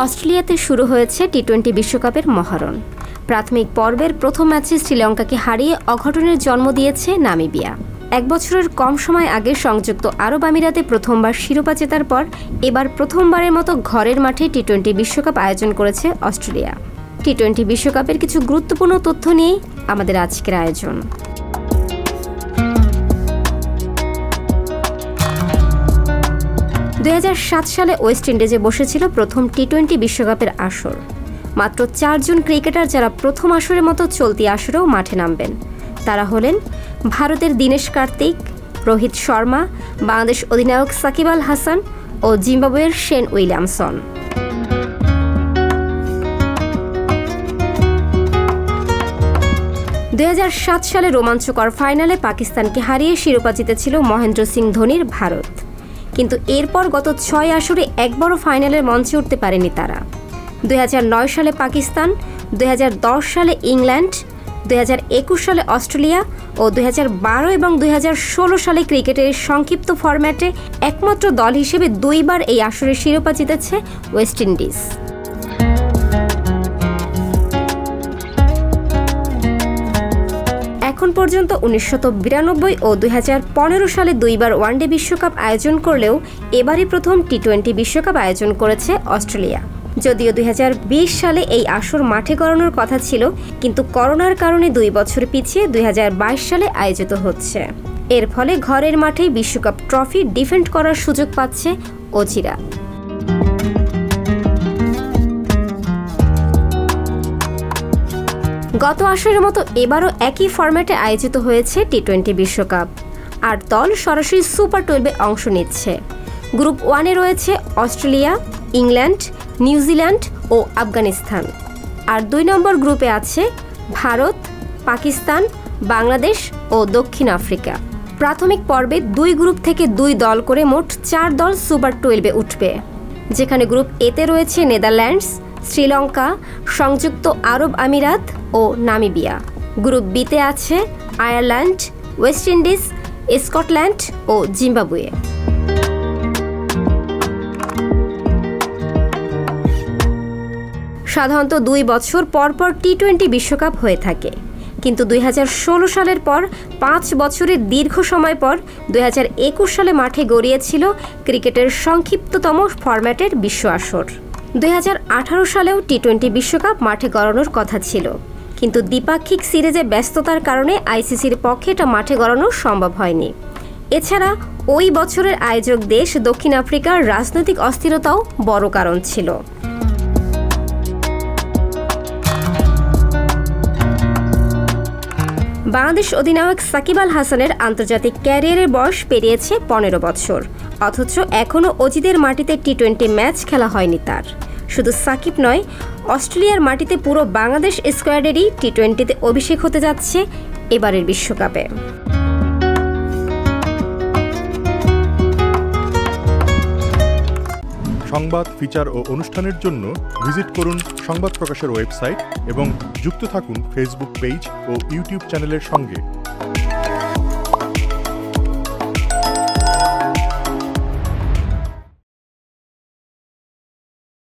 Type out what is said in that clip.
অস্ট্রেলিয়াতে শুরু হয়েছে টি-20 বিশ্বকাপের মহারণ। প্রাথমিক পর্বের প্রথম ম্যাচে শ্রীলঙ্কাকে হারিয়ে অঘটনের জন্ম দিয়েছে নামিবিয়া। এক বছরের কম সময় আগে সংযুক্ত আরব আমিরাতে প্রথমবার শিরোপা জেতার পর এবার প্রথমবারের মতো ঘরের মাঠে টি-20 বিশ্বকাপ আয়োজন করেছে অস্ট্রেলিয়া। টি-20 বিশ্বকাপের কিছু গুরুত্বপূর্ণ তথ্য নিয়েই আমাদের আজকের আয়োজন। 2007 সালে ওয়েস্ট ইন্ডিজে বসেছিল প্রথম টি-20 বিশ্বকাপের আসর। মাত্র 4 জন ক্রিকেটার যারা প্রথম আসরের মতো চলতি আসরেও মাঠে নামবেন। তারা হলেন ভারতের দীনেশ কার্তিক, রোহিত শর্মা, বাংলাদেশ অধিনায়ক সাকিব আল হাসান ও জিম্বাবুয়ের শেন উইলিয়ামসন। সালে রোমাঞ্চকর ফাইনালে পাকিস্তানকে হারিয়ে শিরোপা জিতেছিল মহেন্দ্র সিং ধোনির ভারত। কিন্তু এরপর গত 6 আসরে একবারও ফাইনালের মঞ্চে উঠতে পারেনি তারা। 2009 সালে পাকিস্তান, 2010 সালে ইংল্যান্ড, 2021 সালে অস্ট্রেলিয়া ও 2012 এবং 2016 সালে ক্রিকেটের সংক্ষিপ্ত ফরম্যাটে একমাত্র দল হিসেবে 2 বার এই আসরের শিরোপা জিতেছে ওয়েস্ট ইন্ডিজ। এখন পর্যন্ত 1992 ও 2015 সালে 2 বার ওয়ানডে বিশ্বকাপ আয়োজন করলেও এবারই প্রথম টি-20 বিশ্বকাপ আয়োজন করেছে অস্ট্রেলিয়া। যদিও 2020 সালে এই আসর মাঠে গড়ানোর কথা ছিল, কিন্তু করোনার কারণে 2 বছর পিছিয়ে 2022 সালে আয়োজিত হচ্ছে। এর ফলে ঘরের মাঠেই বিশ্বকাপ ট্রফি ডিফেন্ড করার সুযোগ পাচ্ছে অজিরা। গত আসরের মতো এবারও একই ফরম্যাটে আয়োজিত হয়েছে টি-20 বিশ্বকাপ। 8 দল সরাসরি সুপার 12-এ অংশ নিচ্ছে। গ্রুপ 1-এ রয়েছে অস্ট্রেলিয়া, ইংল্যান্ড, নিউজিল্যান্ড ও আফগানিস্তান। আর 2 নম্বর গ্রুপে আছে ভারত, পাকিস্তান, বাংলাদেশ ও দক্ষিণ আফ্রিকা। প্রাথমিক পর্বে 2 গ্রুপ থেকে 2 দল করে মোট 4 দল সুপার 12-এ উঠবে, যেখানে গ্রুপ এতে রয়েছে নেদারল্যান্ডস, শ্রীলঙ্কা, সংযুক্ত আরব আমিরাত ও নামিবিয়া। গ্রুপ বিতে আছে আয়ারল্যান্ড, ওয়েস্ট ইন্ডিজ, স্কটল্যান্ড ও জিম্বাবুয়ে। সাধারণত 2 বছর পর পর টি-20 বিশ্বকাপ হয়ে থাকে, কিন্তু 2016 সালের পর 5 বছরের দীর্ঘ সময় পর 2021 সালে মাঠে গড়িয়েছিল ক্রিকেটের সংক্ষিপ্ততম ফরম্যাটের বিশ্ব আসর। 2018 সালেও টি-20 বিশ্বকাপ মাঠে গড়ানোর কথা ছিল, কিন্তু দ্বিপাক্ষিক সিরিজে ব্যস্ততার কারণে আইসিসির পক্ষে এটা মাঠে গড়ানো সম্ভব হয়নি। এছাড়া ওই বছরের আয়োজক দেশ দক্ষিণ আফ্রিকার রাজনৈতিক অস্থিরতাও বড় কারণ ছিল। বাংলাদেশ অধিনায়ক সাকিব আল হাসানের আন্তর্জাতিক ক্যারিয়ারের বয়স পেরিয়েছে 15 বছর, অথচ এখনও অজিদের মাটিতে টি-20 ম্যাচ খেলা হয়নি তার। শুধু সাকিব নয়, অস্ট্রেলিয়ার মাটিতে পুরো বাংলাদেশ স্কোয়াডেরই টি-20-তে অভিষেক হতে যাচ্ছে এবারের বিশ্বকাপে। সংবাদ, ফিচার ও অনুষ্ঠানের জন্য ভিজিট করুন সংবাদ প্রকাশের ওয়েবসাইট এবং যুক্ত থাকুন ফেসবুক পেজ ও ইউটিউব চ্যানেলের সঙ্গে।